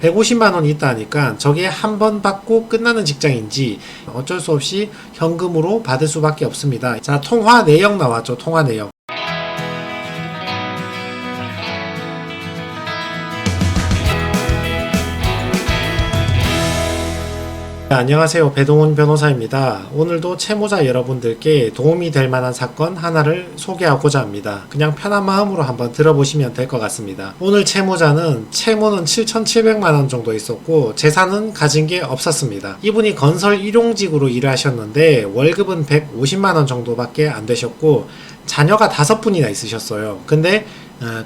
150만 원이 있다 하니까 저게 한 번 받고 끝나는 직장인지 어쩔 수 없이 현금으로 받을 수밖에 없습니다. 자, 통화 내역 나왔죠. 통화 내역. 네, 안녕하세요. 배동훈 변호사입니다. 오늘도 채무자 여러분들께 도움이 될 만한 사건 하나를 소개하고자 합니다. 그냥 편한 마음으로 한번 들어보시면 될 것 같습니다. 오늘 채무자는 채무는 7,700만 원 정도 있었고 재산은 가진 게 없었습니다. 이분이 건설 일용직으로 일을 하셨는데 월급은 150만 원 정도밖에 안 되셨고 자녀가 5분이나 있으셨어요. 근데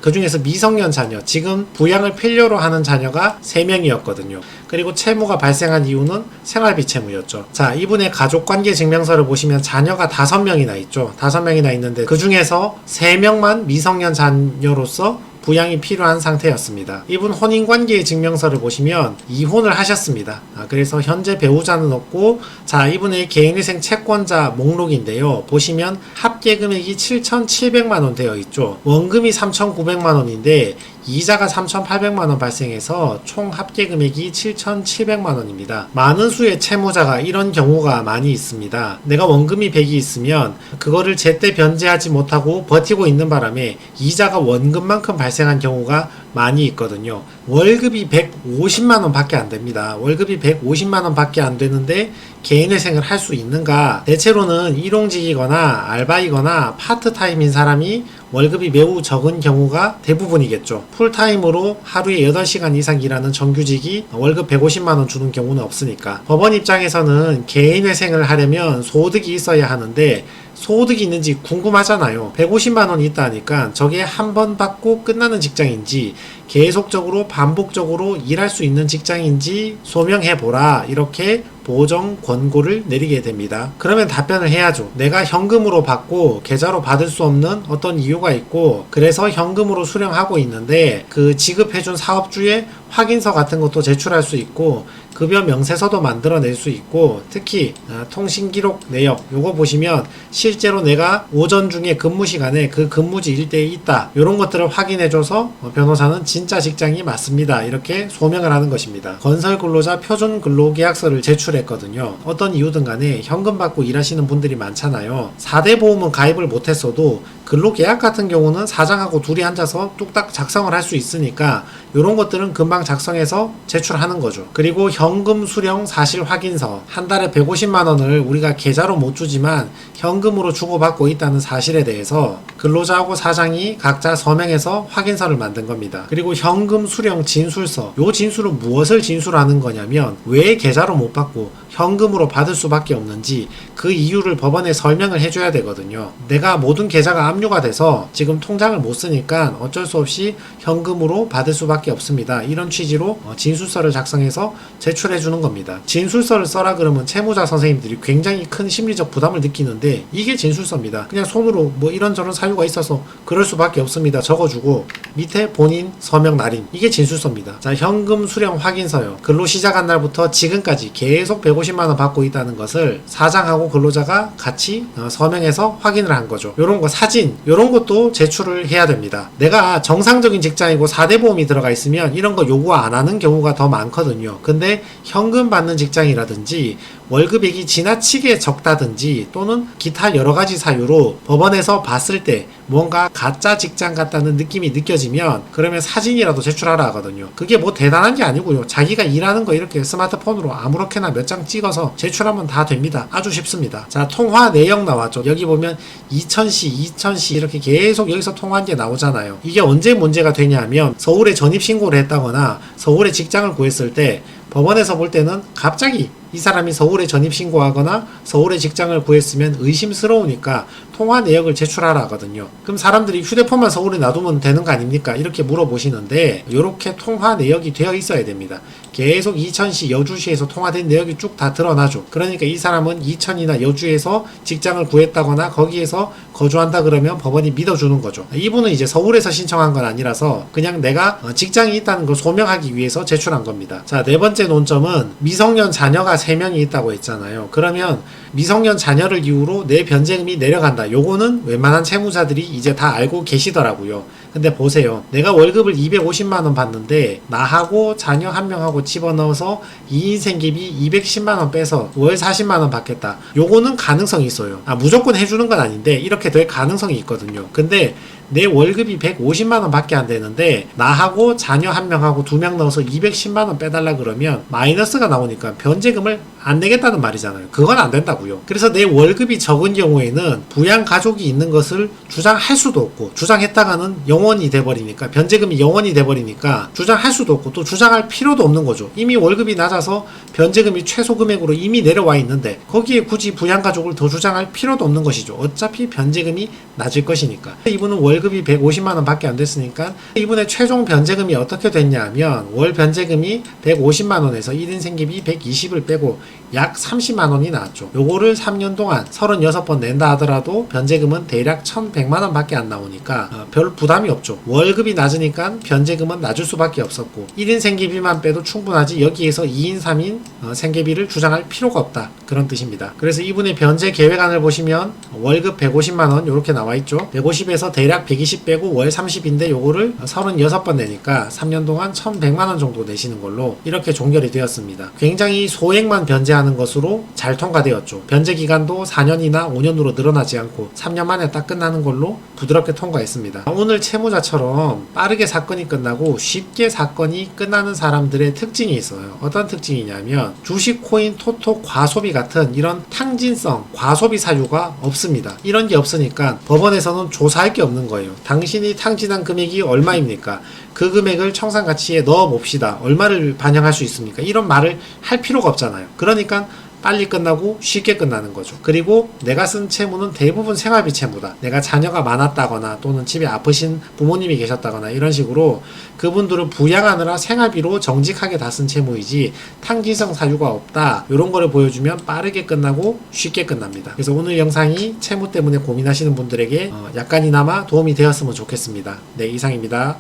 그 중에서 미성년 자녀, 지금 부양을 필요로 하는 자녀가 3명이었거든요. 그리고 채무가 발생한 이유는 생활비 채무였죠. 자, 이분의 가족관계 증명서를 보시면 자녀가 5명이나 있죠. 5명이나 있는데 그 중에서 3명만 미성년 자녀로서 부양이 필요한 상태였습니다. 이분 혼인관계의 증명서를 보시면 이혼을 하셨습니다. 그래서 현재 배우자는 없고, 자, 이분의 개인회생 채권자 목록인데요. 보시면 합계 금액이 7,700만 원 되어 있죠. 원금이 3,900만 원인데 이자가 3,800만 원 발생해서 총 합계 금액이 7,700만 원입니다. 많은 수의 채무자가 이런 경우가 많이 있습니다. 내가 원금이 100이 있으면 그거를 제때 변제하지 못하고 버티고 있는 바람에 이자가 원금만큼 발생한 경우가 많이 있거든요. 월급이 150만 원 밖에 안 됩니다. 월급이 150만 원 밖에 안 되는데 개인회생을 할 수 있는가? 대체로는 일용직이거나 알바이거나 파트타임인 사람이 월급이 매우 적은 경우가 대부분이겠죠. 풀타임으로 하루에 8시간 이상 일하는 정규직이 월급 150만 원 주는 경우는 없으니까. 법원 입장에서는 개인회생을 하려면 소득이 있어야 하는데 소득이 있는지 궁금하잖아요. 150만 원이 있다 하니까 저게 한 번 받고 끝나는 직장인지 계속적으로 반복적으로 일할 수 있는 직장인지 소명해보라, 이렇게 보정 권고를 내리게 됩니다. 그러면 답변을 해야죠. 내가 현금으로 받고 계좌로 받을 수 없는 어떤 이유가 있고 그래서 현금으로 수령하고 있는데 그 지급해준 사업주의 확인서 같은 것도 제출할 수 있고 급여 명세서도 만들어낼 수 있고 특히 통신기록 내역 요거 보시면 실제로 내가 오전 중에 근무 시간에 그 근무지 일대에 있다, 요런 것들을 확인해줘서 변호사는 진짜 직장이 맞습니다, 이렇게 소명을 하는 것입니다. 건설근로자 표준근로계약서를 제출했거든요. 어떤 이유든 간에 현금 받고 일하시는 분들이 많잖아요. 4대 보험은 가입을 못했어도 근로계약 같은 경우는 사장하고 둘이 앉아서 뚝딱 작성을 할 수 있으니까 이런 것들은 금방 작성해서 제출하는 거죠. 그리고 현금 수령 사실 확인서, 한 달에 150만 원을 우리가 계좌로 못 주지만 현금으로 주고받고 있다는 사실에 대해서 근로자하고 사장이 각자 서명해서 확인서를 만든 겁니다. 그리고 현금 수령 진술서, 요 진술은 무엇을 진술하는 거냐면 왜 계좌로 못 받고 현금으로 받을 수밖에 없는지 그 이유를 법원에 설명을 해줘야 되거든요. 내가 모든 계좌가 압류가 돼서 지금 통장을 못 쓰니까 어쩔 수 없이 현금으로 받을 수밖에 없습니다, 이런 취지로 진술서를 작성해서 제출해 주는 겁니다. 진술서를 써라 그러면 채무자 선생님들이 굉장히 큰 심리적 부담을 느끼는데 이게 진술서입니다. 그냥 손으로 뭐 이런저런 사유가 있어서 그럴 수밖에 없습니다 적어주고 밑에 본인 서명 날인, 이게 진술서입니다. 자, 현금 수령 확인서요. 근로 시작한 날부터 지금까지 계속 150만 원 받고 있다는 것을 사장하고 근로자가 같이 서명해서 확인을 한 거죠. 요런 거 사진, 요런 것도 제출을 해야 됩니다. 내가 정상적인 직장이고 4대 보험이 들어가 있으면 이런 거 요구 안 하는 경우가 더 많거든요. 근데 현금 받는 직장이라든지 월급액이 지나치게 적다든지 또는 기타 여러 가지 사유로 법원에서 봤을 때 뭔가 가짜 직장 같다는 느낌이 느껴지면 그러면 사진이라도 제출하라 하거든요. 그게 뭐 대단한 게 아니고요. 자기가 일하는 거 이렇게 스마트폰으로 아무렇게나 몇 장 찍어서 제출하면 다 됩니다. 아주 쉽습니다. 자, 통화 내역 나왔죠. 여기 보면 2000시 이렇게 계속 여기서 통화한 게 나오잖아요. 이게 언제 문제가 되냐면 서울에 전입신고를 했다거나 서울에 직장을 구했을 때 법원에서 볼 때는 갑자기 이 사람이 서울에 전입신고하거나 서울에 직장을 구했으면 의심스러우니까 통화 내역을 제출하라 하거든요. 그럼 사람들이 휴대폰만 서울에 놔두면 되는 거 아닙니까? 이렇게 물어보시는데 이렇게 통화 내역이 되어 있어야 됩니다. 계속 이천시, 여주시에서 통화된 내역이 쭉 다 드러나죠. 그러니까 이 사람은 이천이나 여주에서 직장을 구했다거나 거기에서 거주한다 그러면 법원이 믿어주는 거죠. 이분은 이제 서울에서 신청한 건 아니라서 그냥 내가 직장이 있다는 걸 소명하기 위해서 제출한 겁니다. 자, 네 번째 논점은 미성년 자녀가 3명이 있다고 했잖아요. 그러면 미성년 자녀를 이유로 내 변제금이 내려간다. 요거는 웬만한 채무자들이 이제 다 알고 계시더라고요. 근데 보세요. 내가 월급을 250만원 받는데 나하고 자녀 한 명하고 집어넣어서 2인 생계비 210만원 빼서 월 40만원 받겠다. 요거는 가능성이 있어요. 무조건 해주는 건 아닌데 이렇게 될 가능성이 있거든요. 근데 내 월급이 150만원 밖에 안 되는데 나하고 자녀 한 명하고 두 명 넣어서 210만원 빼달라 그러면 마이너스가 나오니까 변제금을 안 내겠다는 말이잖아요. 그건 안 된다고요. 그래서 내 월급이 적은 경우에는 부양 가족이 있는 것을 주장할 수도 없고, 주장했다가는 영원이 돼버리니까, 변제금이 영원이 돼버리니까 주장할 수도 없고 또 주장할 필요도 없는 거죠. 이미 월급이 낮아서 변제금이 최소 금액으로 이미 내려와 있는데 거기에 굳이 부양 가족을 더 주장할 필요도 없는 것이죠. 어차피 변제금이 낮을 것이니까. 이분은 월급이 150만원 밖에 안 됐으니까 이분의 최종 변제금이 어떻게 됐냐 하면 월 변제금이 150만원에서 1인 생계비 120을 빼고 약 30만원이 나왔죠. 요거를 3년 동안 36번 낸다 하더라도 변제금은 대략 1100만원 밖에 안 나오니까 별 부담이 없죠. 월급이 낮으니까 변제금은 낮을 수밖에 없었고 1인 생계비만 빼도 충분하지 여기에서 2인 3인 생계비를 주장할 필요가 없다, 그런 뜻입니다. 그래서 이분의 변제 계획안을 보시면 월급 150만원 요렇게 나와있죠. 150에서 대략 120 빼고 월 30인데 요거를 36번 내니까 3년 동안 1100만원 정도 내시는 걸로 이렇게 종결이 되었습니다. 굉장히 소액만 변제하는 것으로 잘 통과되었죠. 변제 기간도 4년이나 5년으로 늘어나지 않고 3년 만에 딱 끝나는 걸로 부드럽게 통과했습니다. 오늘 채무자처럼 빠르게 사건이 끝나고 쉽게 사건이 끝나는 사람들의 특징이 있어요. 어떤 특징이냐면 주식, 코인, 토토, 과소비 같은 이런 탕진성 과소비 사유가 없습니다. 이런 게 없으니까 법원에서는 조사할 게 없는 거예요. 당신이 탕진한 금액이 얼마입니까? 그 금액을 청산가치에 넣어 봅시다. 얼마를 반영할 수 있습니까? 이런 말을 할 필요가 없잖아요. 그러니까 빨리 끝나고 쉽게 끝나는 거죠. 그리고 내가 쓴 채무는 대부분 생활비 채무다. 내가 자녀가 많았다거나 또는 집에 아프신 부모님이 계셨다거나 이런 식으로 그분들을 부양하느라 생활비로 정직하게 다 쓴 채무이지 탕진성 사유가 없다. 이런 거를 보여주면 빠르게 끝나고 쉽게 끝납니다. 그래서 오늘 영상이 채무 때문에 고민하시는 분들에게 약간이나마 도움이 되었으면 좋겠습니다. 네, 이상입니다.